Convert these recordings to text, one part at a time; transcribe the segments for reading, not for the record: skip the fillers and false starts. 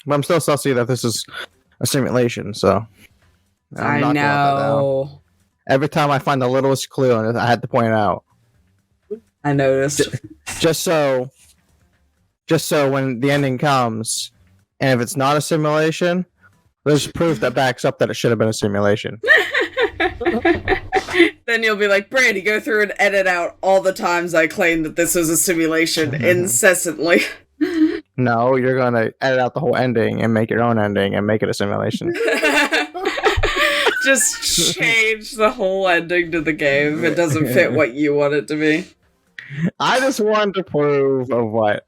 But I'm still salty that this is a simulation, so I'm I not gonna let that down. know. Every time I find the littlest clue on it, I had to point it out. I noticed. Just so when the ending comes, and if it's not a simulation, there's proof that backs up that it should have been a simulation. Then you'll be like, Brandy, go through and edit out all the times I claimed that this was a simulation incessantly. No, you're gonna edit out the whole ending and make your own ending and make it a simulation. Just change the whole ending to the game if it doesn't fit what you want it to be. I just wanted to prove of why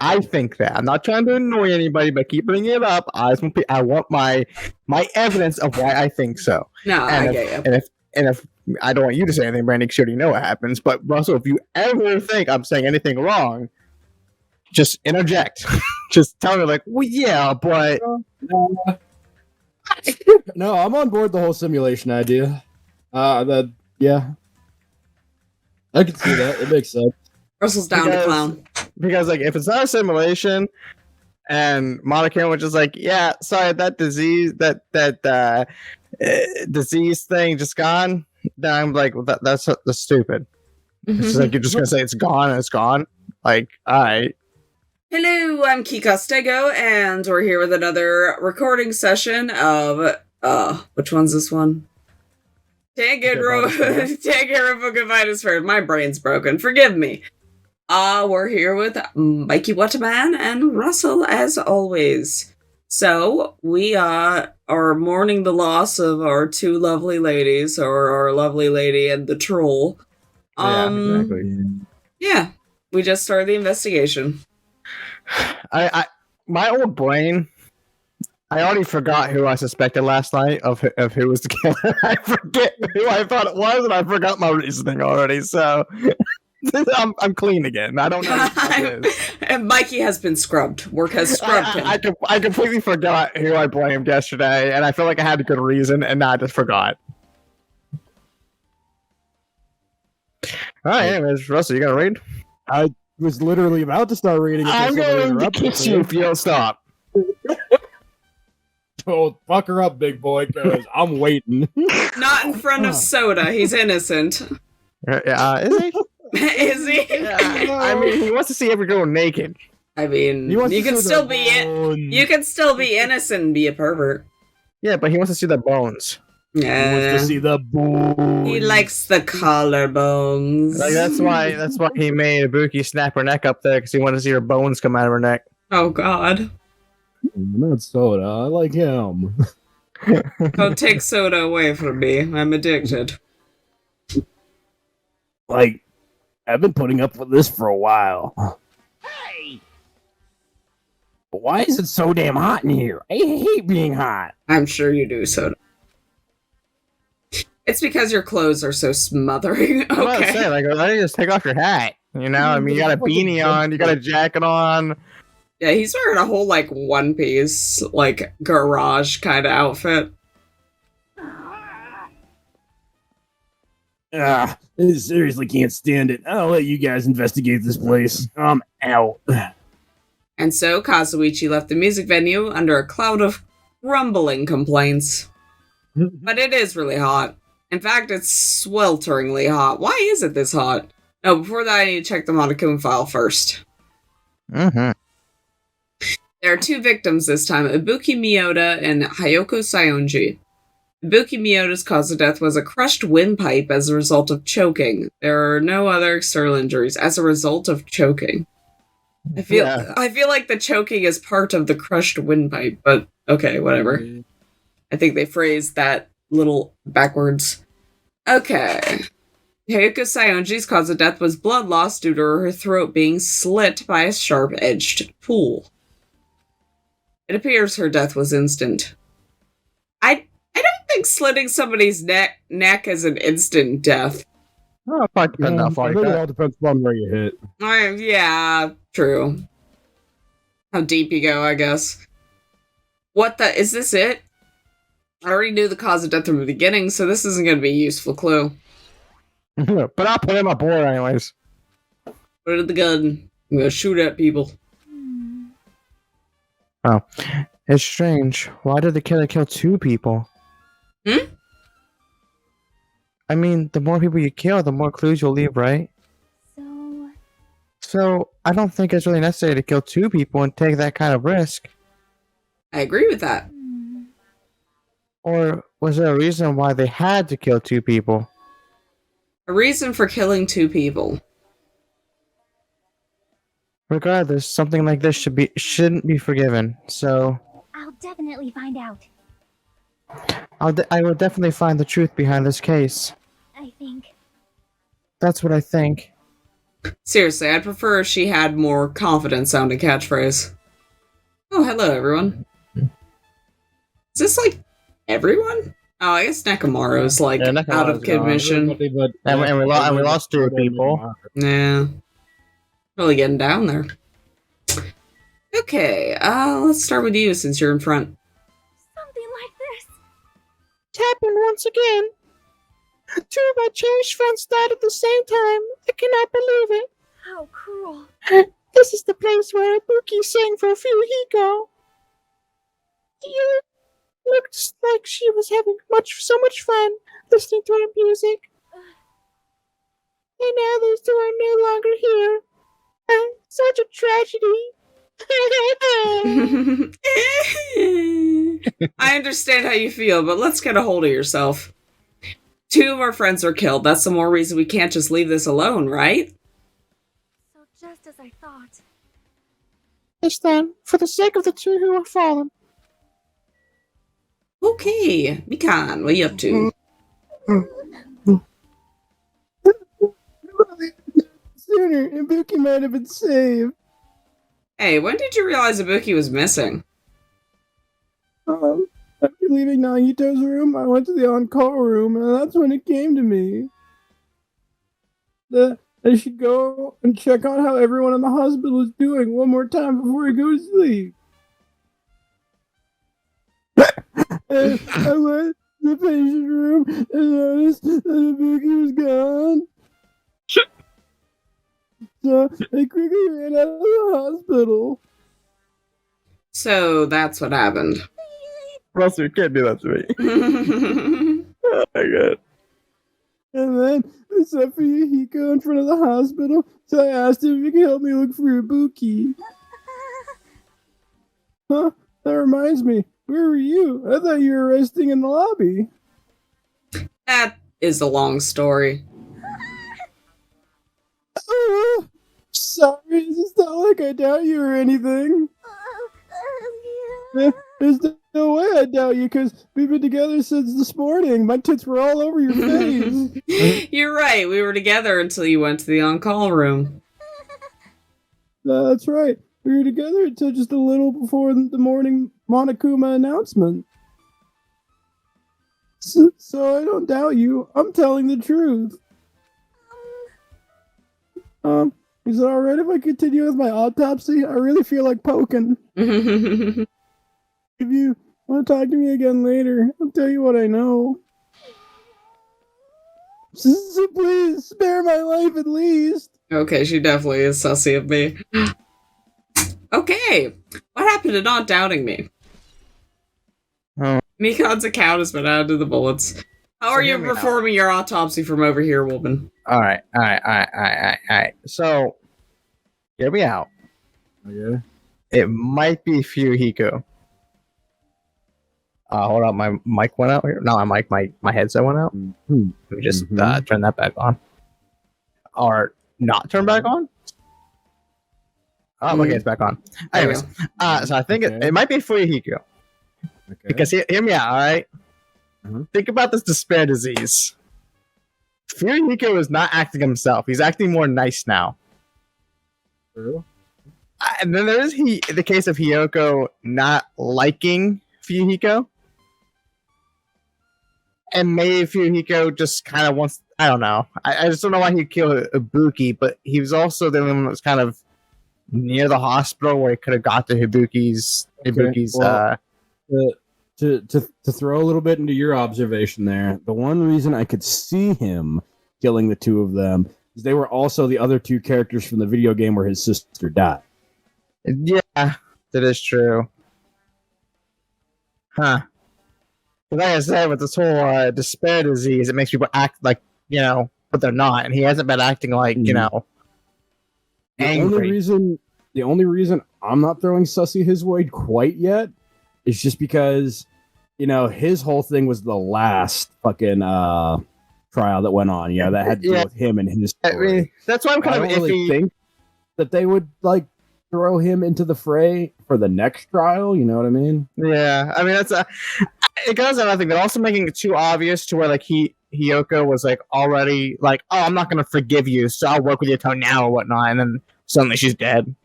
I think that. I'm not trying to annoy anybody by keep bringing it up. I want my evidence of why I think so. No, I get you. And if I don't want you to say anything, Brandy, because you already know what happens. But Russell, if you ever think I'm saying anything wrong, just interject. Just tell me, like, well, yeah, but No, I'm on board the whole simulation idea. Yeah, I can see that. It makes sense. Russell's down to clown. Because, like, if it's not a simulation, and Monica was just like, yeah, sorry, that disease, disease thing just gone. Then I'm like, well, that's stupid. It's like you're just gonna say it's gone and it's gone. Like, all right. Hello, I'm Kika Stego, and we're here with another recording session of which one's this one? Danganronpa Goodbye First. My brain's broken. Forgive me. We're here with Mikey Whatman and Russell as always. So we are mourning the loss of our two lovely ladies, or our lovely lady and the troll. Yeah, exactly. Yeah, we just started the investigation. My old brain, I already forgot who I suspected last night of who was the killer. I forget who I thought it was, and I forgot my reasoning already. So I'm clean again. I don't know who it is. And Mikey has been scrubbed. Work has scrubbed him. I completely forgot who I blamed yesterday, and I feel like I had a good reason, and now I just forgot. All right, anyways, Russell, you got to read? I was literally about to start reading it. I'm going to kiss you if you don't stop. Oh, fuck her up, big boy, because I'm waiting. Not in front of Soda. He's innocent. Is he? Is he? Yeah, I mean, he wants to see every girl naked. I mean, you can still be innocent and be a pervert. Yeah, but he wants to see the bones. He wants to see the bones. He likes the collarbones. Like, that's why he made Ibuki snap her neck up there, because he wanted to see her bones come out of her neck. Oh God. Not Soda. I like him. Don't take Soda away from me. I'm addicted. Like, I've been putting up with this for a while. Hey! But why is it so damn hot in here? I hate being hot. I'm sure you do, Soda. It's because your clothes are so smothering. Okay. I was about to say, like, why don't you just take off your hat? You know, I mean, you got a beanie on, you got a jacket on. Yeah, he's wearing a whole, like, one-piece, like, garage kind of outfit. I seriously can't stand it. I'll let you guys investigate this place. I'm out. And so, Kazuichi left the music venue under a cloud of grumbling complaints. But it is really hot. In fact, it's swelteringly hot. Why is it this hot? No, before that, I need to check the Monokuma file first. Mm-hmm. There are two victims this time, Ibuki Miyota and Hayoko Sayonji. Ibuki Miyota's cause of death was a crushed windpipe as a result of choking. There are no other external injuries as a result of choking. I feel like the choking is part of the crushed windpipe, but okay, whatever. I think they phrased that little backwards. Okay. Hayoko Sayonji's cause of death was blood loss due to her throat being slit by a sharp-edged tool. It appears her death was instant. I don't think slitting somebody's neck is an instant death. Oh, it probably depends how far I you think it got. all depends on where you hit. Yeah, true. How deep you go, I guess. Is this it? I already knew the cause of death from the beginning, so this isn't going to be a useful clue. But I'll put it in my board anyways. Put it in the gun. I'm going to shoot at people. Oh, it's strange. Why did the killer kill 2 people? I mean, the more people you kill, the more clues you'll leave, right? So, I don't think it's really necessary to kill 2 people and take that kind of risk. I agree with that. Or was there a reason why they had to kill 2 people? A reason for killing 2 people. Regardless, something like this shouldn't be forgiven. So I'll definitely find out. I will definitely find the truth behind this case. I think. That's what I think. Seriously, I'd prefer if she had more confident sounding catchphrase. Oh, hello, everyone. Is this like everyone? Oh, I guess Nekomaru's like out of commission. And we lost 2 people. Yeah. Really getting down there. Okay, let's start with you since you're in front. Something like this. It happened once again. 2 of my cherished friends died at the same time. I cannot believe it. How cruel. This is the place where Ibuki sang for Fuyuhiko. She looked like she was having so much fun listening to her music. And now those 2 are no longer here. Such a tragedy. I understand how you feel, but let's get a hold of yourself. 2 of our friends were killed. That's the more reason we can't just leave this alone, right? So just as I thought. Yes, then, for the sake of the 2 who have fallen. Okay, Mikan, what are you up to? Sooner, Ibuki might have been saved. Hey, when did you realize Ibuki was missing? After leaving Nagito's room, I went to the on-call room, and that's when it came to me. I should go and check on how everyone in the hospital is doing one more time before I go to sleep. And I went to the patient room and noticed that Ibuki was gone. So I quickly ran out of the hospital. So that's what happened. Russell, you can't do that to me. Oh my god. And then I saw Fuyuhiko in front of the hospital, so I asked him if he could help me look for Ibuki. Huh? That reminds me. Where were you? I thought you were resting in the lobby. That is a long story. Oh, sorry, it's not like I doubt you or anything. There's no way I doubt you, because we've been together since this morning. My tits were all over your face. You're right, we were together until you went to the on-call room. That's right. We were together until just a little before the morning Monokuma announcement. So I don't doubt you. I'm telling the truth. Is it alright if I continue with my autopsy? I really feel like poking. If you want to talk to me again later, I'll tell you what I know. So please, spare my life at least. Okay, she definitely is sussy of me. Okay, what happened to not doubting me? Oh. Mikan's account has been added to the bullets. How are you performing your autopsy from over here, woman? Alright. So, hear me out. Okay. It might be Fuyuhiko. Hold on, my mic went out here. No, my headset went out. Let me just turn that back on. Or not turn back on? Oh, okay, it's back on. Anyways, so I think it might be Fuyuhiko. Okay. Because hear me out, alright? Think about this despair disease. Fuyuhiko is not acting himself. He's acting more nice now. True. And then there is the case of Hiyoko not liking Fuyuhiko. And maybe Fuyuhiko just kind of wants... I don't know. I just don't know why he'd kill Ibuki, but he was also the only one that was kind of near the hospital where he could have got to Ibuki's... To throw a little bit into your observation there, the one reason I could see him killing the 2 of them is they were also the other 2 characters from the video game where his sister died. Yeah, that is true. Huh. Like I said, with this whole despair disease, it makes people act like, but they're not. And he hasn't been acting like, The angry. only reason I'm not throwing Sussy his way quite yet is just because, his whole thing was the last fucking trial that went on. That had to do with him and his story. I mean, that's why I'm kind I of don't really iffy. think that they would throw him into the fray for the next trial. You know what I mean? Yeah, I mean it goes on nothing. They're also making it too obvious to where Hiyoko was already oh, I'm not gonna forgive you, so I'll work with you till now or whatnot, and then suddenly she's dead,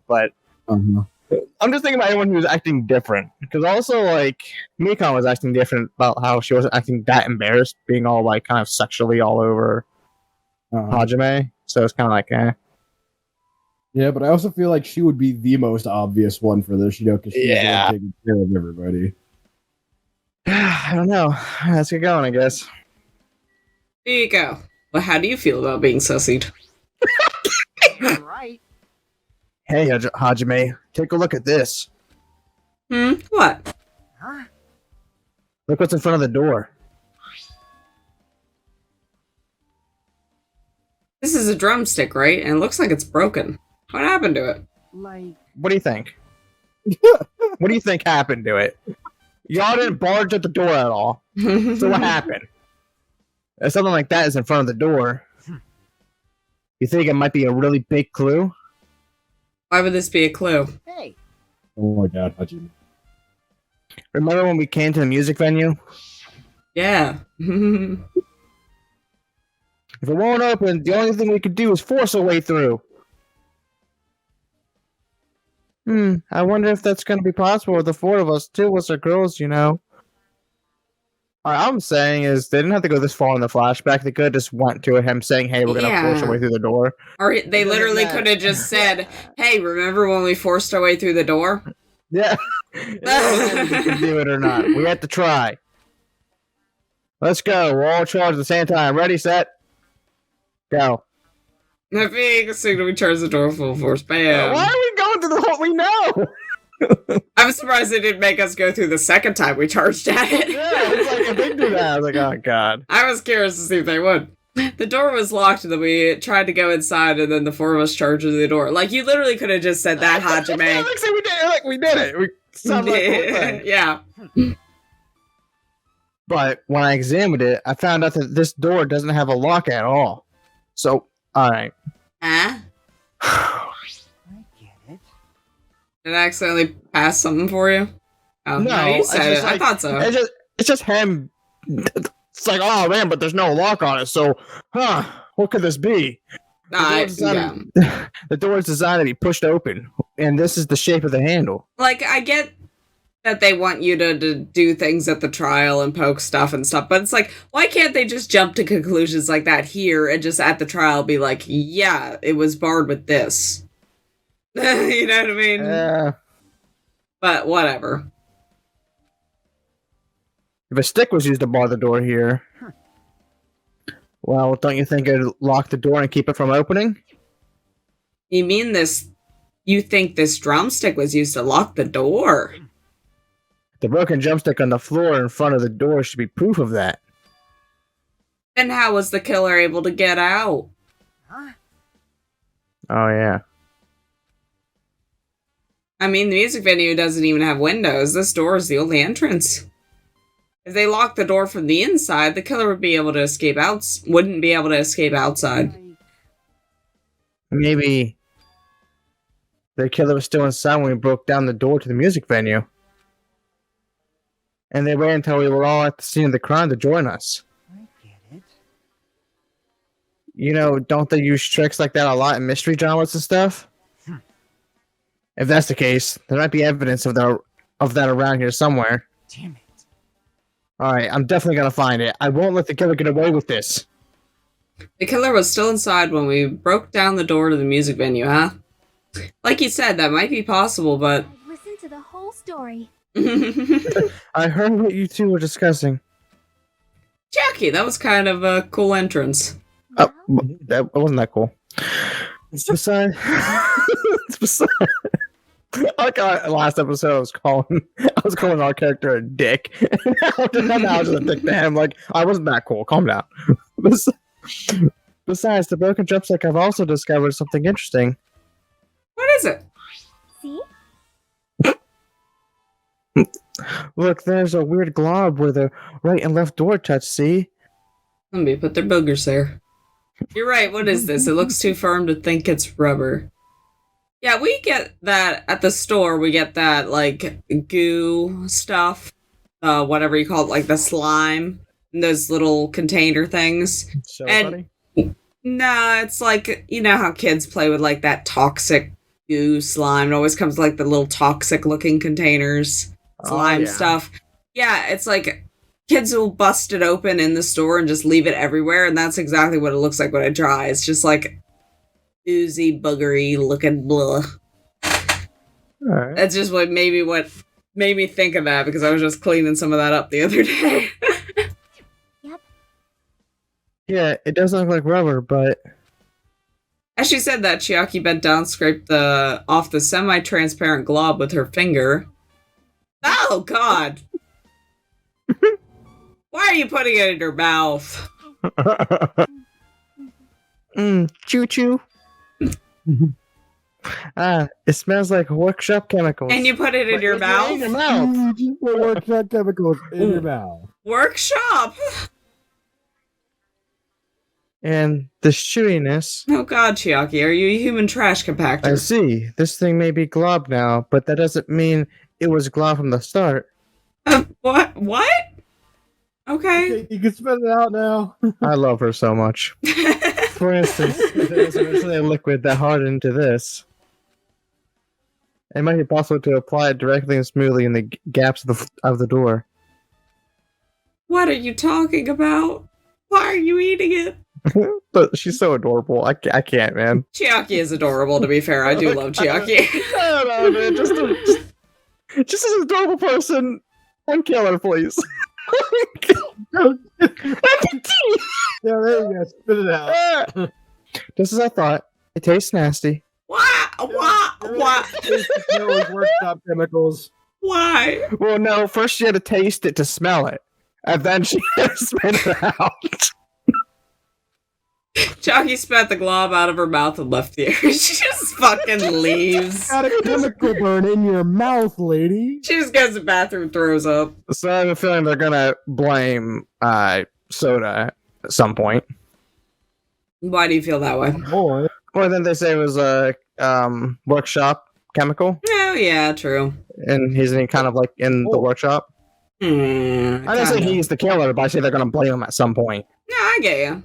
But I'm just thinking about anyone who's acting different, because also Mikon was acting different about how she wasn't acting that embarrassed, being all kind of sexually all over Hajime. So it's kind of eh. Yeah, but I also feel like she would be the most obvious one for this, because she's the one taking care of everybody. I don't know. Let's get going, I guess. There you go. Well, how do you feel about being sussied? Right. Hey, Hajime, take a look at this. What? Huh? Look what's in front of the door. This is a drumstick, right? And it looks like it's broken. What happened to it? Like, What do you think? What do you think happened to it? Y'all didn't barge at the door at all. So what happened? If something like that is in front of the door, you think it might be a really big clue? Why would this be a clue? hey, Oh my god, Hajime. Remember when we came to the music venue? Yeah. If it won't open, the only thing we could do is force a way through. I wonder if that's going to be possible with the four of us, two of us are girls, All I'm saying is they didn't have to go this far in the flashback. They could have just went to him saying, hey, we're going to force our way through the door. Or they It doesn't literally matter. could have just said, hey, remember when we forced our way through the door? Yeah. It doesn't matter if we can do it or not. We have to try. Let's go. We're all charged at the same time. Ready, set, go. The big signal returns the door full force. Bam. Why are we going through the whole... We know! I'm surprised they didn't make us go through the second time we charged at it. Yeah, it's if they do that, I was oh, God. I was curious to see if they would. The door was locked and then we tried to go inside and then the four of us charged through the door. You literally could have just said that, Hajime. Yeah, we did it. We sound like a cool thing. Yeah. But when I examined it, I found out that this door doesn't have a lock at all. So, alright. Huh? I get it. Did I accidentally pass something for you? Oh, No, you it's said it. just I thought so. It's just him. It's oh man, but there's no lock on it. So, what could this be? Yeah. The door is designed to be pushed open, and this is the shape of the handle. I get that they want you to do things at the trial and poke stuff and stuff, but it's why can't they just jump to conclusions like that here and just at the trial be yeah, it was barred with this. You know what I mean? But whatever. If a stick was used to bar the door here, well, don't you think it'd lock the door and keep it from opening? You mean this? You think this drumstick was used to lock the door? The broken drumstick on the floor in front of the door should be proof of that. Then how was the killer able to get out? Huh? Oh, yeah. I mean, the music venue doesn't even have windows. This door is the only entrance. If they locked the door from the inside, the killer would be able to escape out. Wouldn't be able to escape outside. Like, Maybe the killer was still inside when we broke down the door to the music venue. And they waited until we were all at the scene of the crime to join us. I get it. Don't they use tricks like that a lot in mystery dramas and stuff? If that's the case, there might be evidence of that around here somewhere. Damn it. Alright, I'm definitely gonna find it. I won't let the killer get away with this. The killer was still inside when we broke down the door to the music venue, huh? Like you said, that might be possible, but... I've listened to the whole story. I heard what you two were discussing. Jackie, that was kind of a cool entrance. Oh, that wasn't that cool. Besides, Like last episode, I was calling our character a dick. Now I was just a dick to him. Like I wasn't that cool. Calm down. Besides the broken drumstick, I've also discovered something interesting. What is it? See? Look, there's a weird glob where the right and left door touch. See? Somebody put their boogers there. You're right. What is this? It looks too firm to think it's rubber. Yeah, we get that at the store. We get that, like, goo stuff. Whatever you call it, like the slime. And those little container things. So And- funny. Nah, it's like, you know how kids play with, like, that toxic goo slime. It always comes, like, the little toxic-looking containers. Slime yeah. stuff. Yeah, it's like kids will bust it open in the store and just leave it everywhere, and that's exactly what it looks like when it dries. Just like oozy, boogery looking blah. Alright. That's just what made me think of that, because I was just cleaning some of that up the other day. Yeah, it does look like rubber, but As she said that, Chiaki bent down, scraped off the semi-transparent glob with her finger. Oh, God! Why are you putting it in your mouth? Choo choo. It smells like workshop chemicals. And you put it in your mouth? In your mouth. Just put workshop chemicals in your mouth. Workshop! And the chewiness. Oh God, Chiaki, are you a human trash I compactor? see. This thing may be glob now, but that doesn't mean it was glob from the start. What? What? Okay. You can spit it out now. I love her so much. For instance, if it was originally a liquid that hardened into this, it might be possible to apply it directly and smoothly in the gaps of the door. What are you talking about? Why are you eating it? But she's so adorable. I can't, man. Chiaki is adorable, to be fair. I do love Chiaki. I don't know, man. Just as an adorable person, unkill her, please. Yeah, there you go. Spit it out. Just as I thought. It tastes nasty. Why? There was workshop chemicals. Why? Well, no. First, she had to taste it to smell it, and then she had to spit it out. Chiaki spat the glob out of her mouth and left the area. She just fucking leaves. Got a chemical burn in your mouth, lady. She just goes to the bathroom, throws up. So I have a feeling they're gonna blame soda at some point. Why do you feel that way? Boy. Or then they say it was a workshop chemical, Oh, yeah, true. and he's kind of like in the Oh. workshop. I didn't say he's the killer, but I say they're gonna blame him at some point. No, I get you.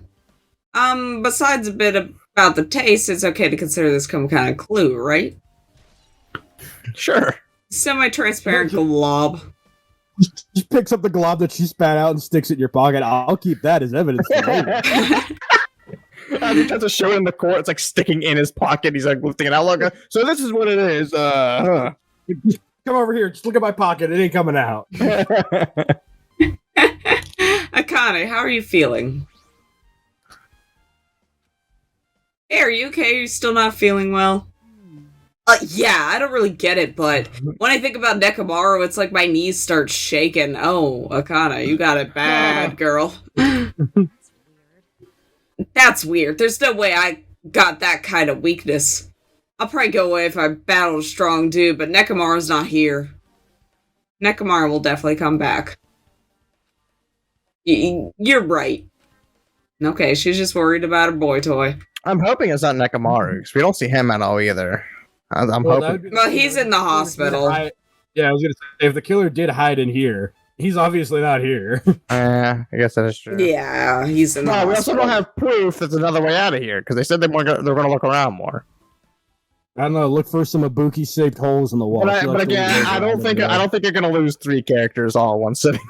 Besides a bit about the taste, it's okay to consider this some kind of clue, right? Sure. Semi-transparent glob. Just picks up the glob that she spat out and sticks it in your pocket. I'll keep that as evidence for later. I think that's a show in the court. It's like sticking in his pocket. He's like lifting it out. Look, so this is what it is. Come over here. Just look at my pocket. It ain't coming out. Akane, how are you feeling? Hey, are you okay? Are you still not feeling well? Yeah, I don't really get it, but when I think about Nekomaru, it's like my knees start shaking. Oh, Akane, you got it bad, girl. That's weird. There's no way I got that kind of weakness. I'll probably go away if I battled a strong dude, but Nekomaru's not here. Nekomaru will definitely come back. You're right. Okay, she's just worried about her boy toy. I'm hoping it's not Nekomaru, because we don't see him at all either. I'm hoping. Well, he's in the hospital. Yeah, I was gonna say, if the killer did hide in here, he's obviously not here. I guess that is true. Yeah, he's in the No, we also hospital. don't have proof there's another way out of here, because they said they're going to look around more. I don't know. Look for some Ibuki-shaped holes in the wall. But again, I don't think you're going to lose 3 characters all in one sitting.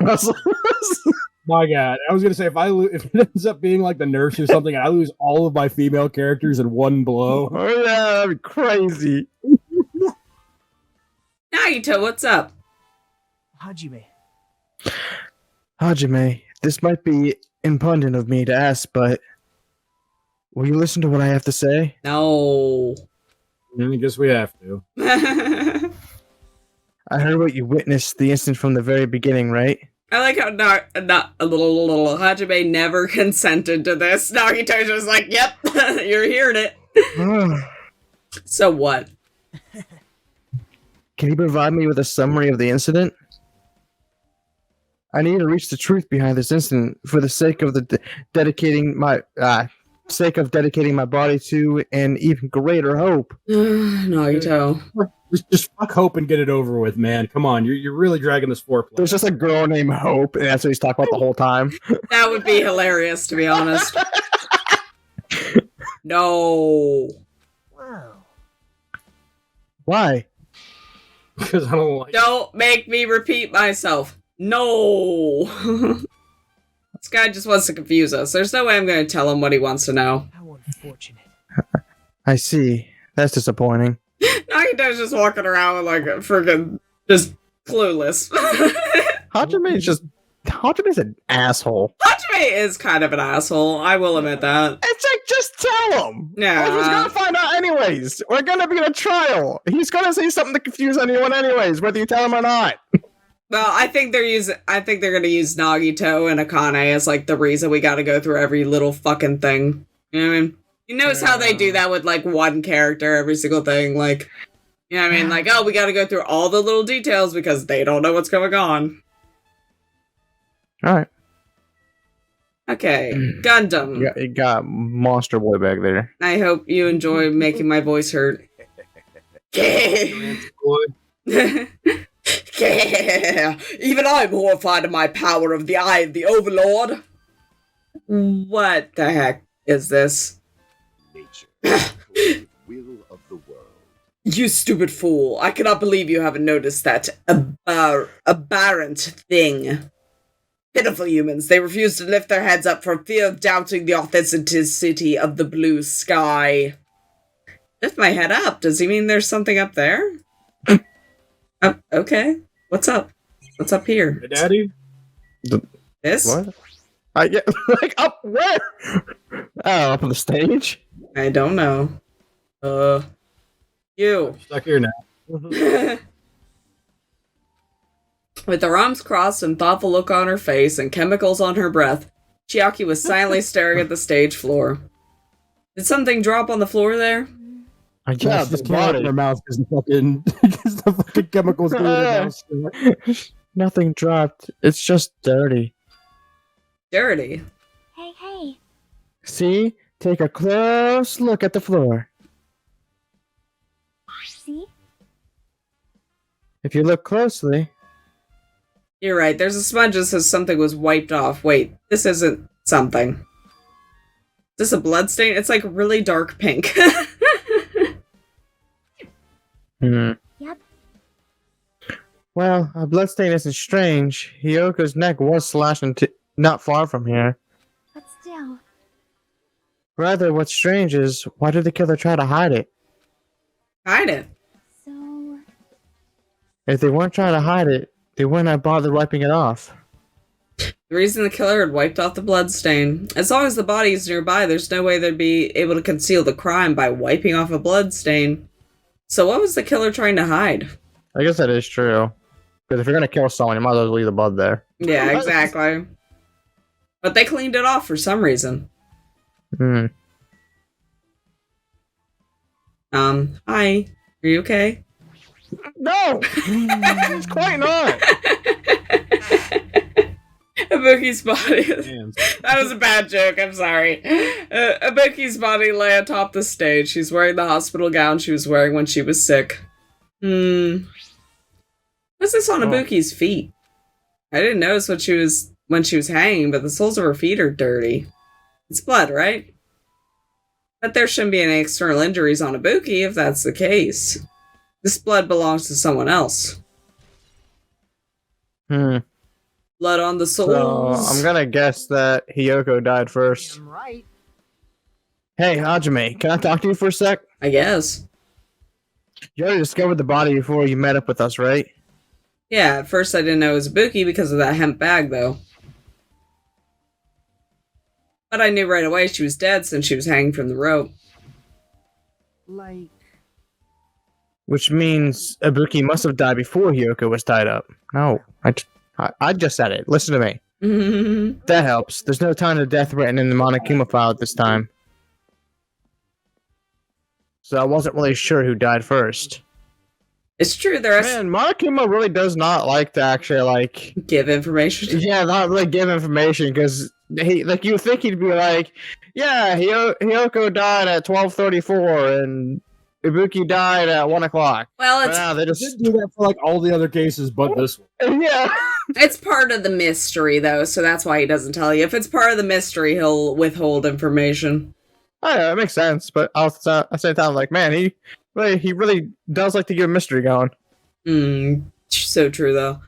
My God, I was gonna say if it ends up being like the nurse or something, and I lose all of my female characters in one blow. Oh yeah, that'd be crazy. Naito, what's up? Hajime. Hajime, this might be impudent of me to ask, but will you listen to what I have to say? No. I guess we have to. I heard what you witnessed the instant from the very beginning, right? I like how not a little Hajime never consented to this. Nagito's just like, yep, you're hearing it. So what? Can you provide me with a summary of the incident? I need to reach the truth behind this incident for the sake of dedicating my body to an even greater hope. Nagito. Just fuck Hope and get it over with, man. Come on, you're really dragging this foreplay. There's just a girl named Hope, and that's what he's talking about the whole time. That would be hilarious, to be honest. No. Wow. Why? Because I don't like. Don't make me repeat myself. No. This guy just wants to confuse us. There's no way I'm going to tell him what he wants to know. How unfortunate. I see. That's disappointing. Nagito's just walking around with like a freaking just clueless. Hajime's an asshole. Hajime is kind of an asshole. I will admit that. It's like, just tell him. Yeah. We're just gonna find out anyways. We're gonna be in a trial. He's gonna say something to confuse anyone anyways, whether you tell him or not. Well, I think they're gonna use Nagito and Akane as like the reason we gotta go through every little fucking thing. You know what I mean? You notice how they do that with like one character, every single thing, like, you know what I mean? Like, oh, we gotta go through all the little details because they don't know what's going on. Alright. Okay, Gundam. You got Monster Boy back there. I hope you enjoy making my voice hurt. Even I'm horrified of my power of the Eye of the Overlord. What the heck is this? Nature, will of the world. You stupid fool. I cannot believe you haven't noticed that aberrant thing. Pitiful humans. They refuse to lift their heads up for fear of doubting the authenticity of the blue sky. Lift my head up? Does he mean there's something up there? Okay. What's up? What's up here? Hey, Daddy? This? What? Yeah, like, up where? Oh, up on the stage? I don't know. You. Stuck here now. With her arms crossed and thoughtful look on her face and chemicals on her breath, Chiaki was silently staring at the stage floor. Did something drop on the floor there? I Yeah, guess just the came out of body. her mouth because the fucking chemicals go in her mouth. Nothing dropped. It's just dirty. Dirty. Hey, hey. See? Take a close look at the floor. See? If you look closely, You're right, there's a smudge that says something was wiped off. Wait, this isn't something. Is this a bloodstain? It's like really dark pink. Yep. Well, a bloodstain isn't strange. Hyoko's neck was slashed not far from here. But still. Rather, what's strange is, why did the killer try to hide it? Hide it. So. If they weren't trying to hide it, they wouldn't have bothered wiping it off. The reason the killer had wiped off the bloodstain. As long as the body is nearby, there's no way they'd be able to conceal the crime by wiping off a bloodstain. So what was the killer trying to hide? I guess that is true. Because if you're gonna kill someone, you might as well leave the blood there. Yeah, exactly. But they cleaned it off for some reason. Hi. Are you okay? No! It's quite not! Ibuki's body. Damn. That was a bad joke, I'm sorry. Ibuki's body lay atop the stage. She's wearing the hospital gown she was wearing when she was sick. What's this on Ibuki's feet? I didn't notice when she was hanging, but the soles of her feet are dirty. It's blood, right? But there shouldn't be any external injuries on Ibuki if that's the case. This blood belongs to someone else. Blood on the soles. So, I'm gonna guess that Hiyoko died first. I'm right. Hey, Hajime, can I talk to you for a sec? I guess. You already discovered the body before you met up with us, right? Yeah, at first I didn't know it was Ibuki because of that hemp bag, though. But I knew right away she was dead since she was hanging from the rope. Like. Which means Ibuki must have died before Hyoko was tied up. No, I just said it. Listen to me. That helps. There's no time to death written in the Monokuma file at this time. So I wasn't really sure who died first. It's true, there are Man, Monokuma really does not like to actually, like... give information. Yeah, not really give information, because he, like, you think he'd be like, yeah, Hyoko died at 12:34, and Ibuki died at 1 o'clock. Well, But it's no, they They just... did do that for like all the other cases, but this one. Yeah. it's part of the mystery, though, so that's why he doesn't tell you. If it's part of the mystery, he'll withhold information. Oh, yeah, it makes sense, but at the same time, like, man, he really does like to get a mystery going. So true, though.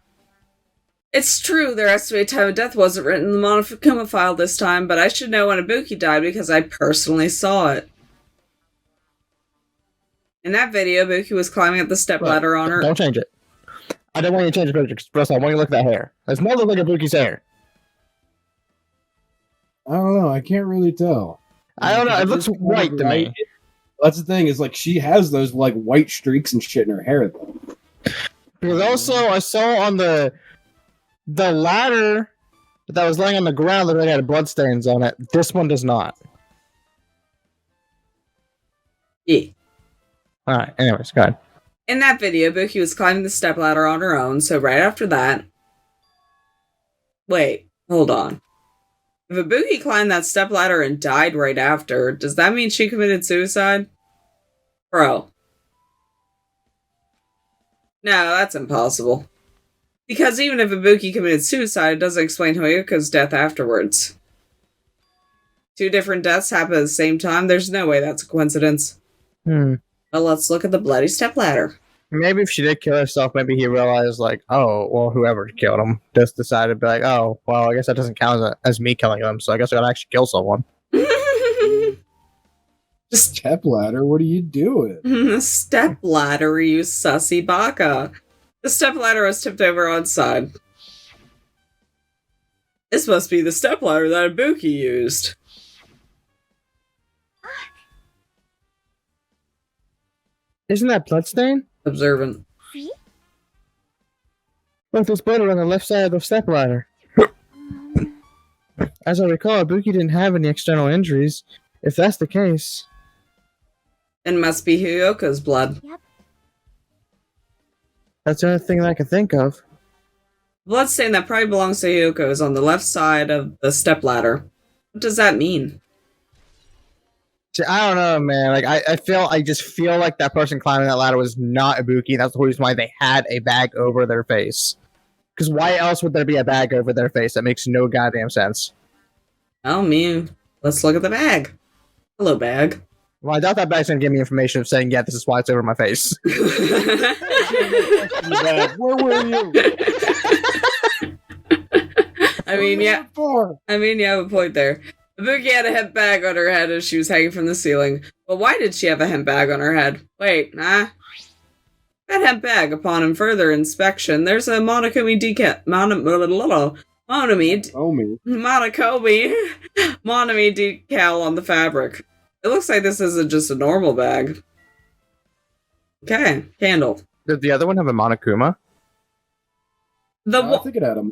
It's true, their estimated time of death wasn't written in the Monokuma file this time, but I should know when Ibuki died because I personally saw it. In that video, Ibuki was climbing up the stepladder on her... Don't change it. I don't want you to change the picture, because first I want you to look at that hair. It's more like Ibuki's hair. I don't know. I can't really tell. I don't know, it looks white to me. That's the thing, is like she has those like white streaks and shit in her hair though. Because also, I saw on the ladder that was laying on the ground that had bloodstains on it. This one does not. Yeah. Alright, anyways, go ahead. In that video, Ibuki was climbing the stepladder on her own, so right after that... Wait, hold on. If Ibuki climbed that stepladder and died right after, does that mean she committed suicide? Bro. No, that's impossible. Because even if Ibuki committed suicide, it doesn't explain Hoyoko's death afterwards. 2 different deaths happen at the same time, there's no way that's a coincidence. Well, let's look at the bloody stepladder. Maybe if she did kill herself, maybe he realized, like, oh, well, whoever killed him just decided to be like, oh, well, I guess that doesn't count as me killing him, so I guess I gotta actually kill someone. Stepladder, what are you doing? Stepladder, you sussy baka. The stepladder was tipped over on its side. This must be the stepladder that Ibuki used. Isn't that bloodstain? Observant. See? Look, there's blood on the left side of the stepladder. As I recall, Ibuki didn't have any external injuries. If that's the case... It must be Hyoko's blood. Yep. That's the only thing that I can think of. Bloodstain that probably belongs to Hyoko is on the left side of the stepladder. What does that mean? See, I don't know, man. Like, I just feel like that person climbing that ladder was not Ibuki. That's the whole reason why they had a bag over their face. Because why else would there be a bag over their face? That makes no goddamn sense. Oh, me. Let's look at the bag. Hello, bag. Well, I doubt that bag's gonna give me information of saying, yeah, this is why it's over my face. Where were you? I mean, yeah. You have a point there. Ibuki had a hemp bag on her head as she was hanging from the ceiling. But why did she have a hemp bag on her head? Wait, That hemp bag, upon further inspection, there's a Monokumi decal on the fabric. It looks like this isn't just a normal bag. Okay, candle. Did the other one have a Monokuma? I think it had a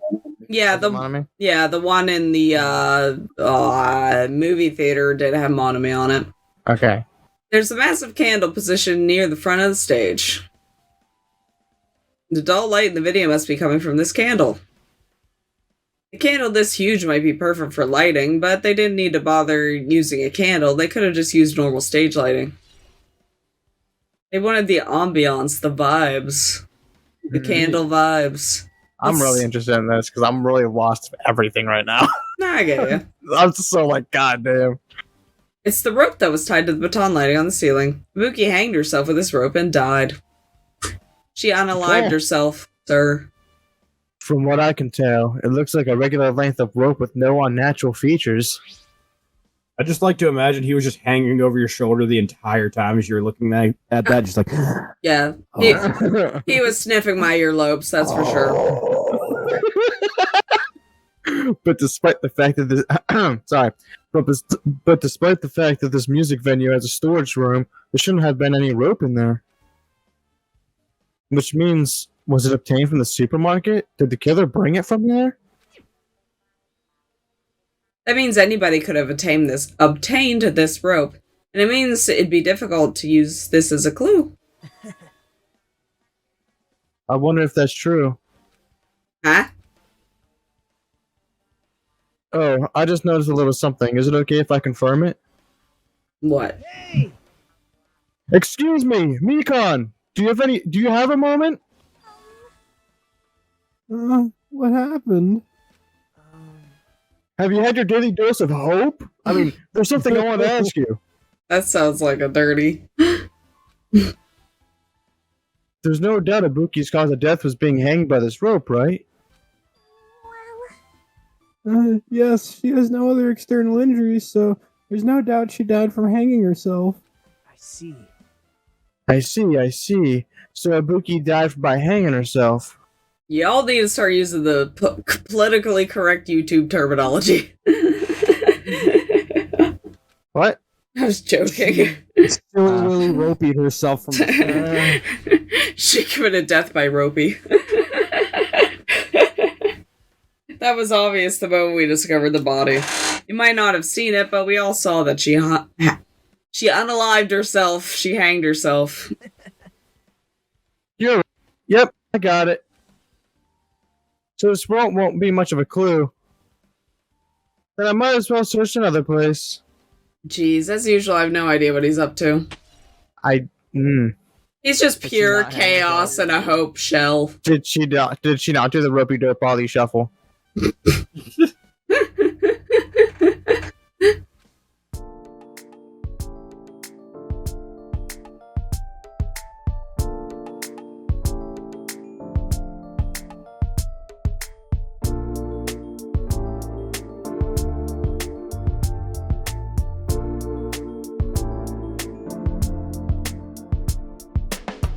The one in the movie theater did have Monami on it. Okay. There's a massive candle positioned near the front of the stage. The dull light in the video must be coming from this candle. A candle this huge might be perfect for lighting, but they didn't need to bother using a candle. They could have just used normal stage lighting. They wanted the ambiance, the vibes. The candle vibes. I'm really interested in this because I'm really lost of everything right now. Nah, I get you. I'm just so like, goddamn. It's the rope that was tied to the baton lighting on the ceiling. Ibuki hanged herself with this rope and died. She unalived herself, sir. From what I can tell, it looks like a regular length of rope with no unnatural features. I just like to imagine he was just hanging over your shoulder the entire time as you were looking at that, just like... Yeah, he was sniffing my earlobes, that's for sure. But despite the fact that this... but despite the fact that this music venue has a storage room, there shouldn't have been any rope in there. Which means, was it obtained from the supermarket? Did the killer bring it from there? That means anybody could have obtained this rope, and it means it'd be difficult to use this as a clue. I wonder if that's true. Huh? Oh, I just noticed a little something. Is it okay if I confirm it? What? Hey! Excuse me, Mikon! Do you have a moment? What happened? Have you had your daily dose of hope? I mean, there's something I want to ask you. That sounds like a dirty. There's no doubt Ibuki's cause of death was being hanged by this rope, right? Yes, she has no other external injuries, so there's no doubt she died from hanging herself. I see. I see. So Ibuki died by hanging herself. Y'all need to start using the politically correct YouTube terminology. What? I was joking. Silly Ropey herself from She committed death by Ropey. That was obvious the moment we discovered the body. You might not have seen it, but we all saw that she unalived herself. She hanged herself. Yep, I got it. So this won't be much of a clue. Then I might as well search another place. Jeez, as usual, I have no idea what he's up to. He's just Did she pure not hang chaos herself? and a hope shell. Did she not do the ropey dope Ollie shuffle?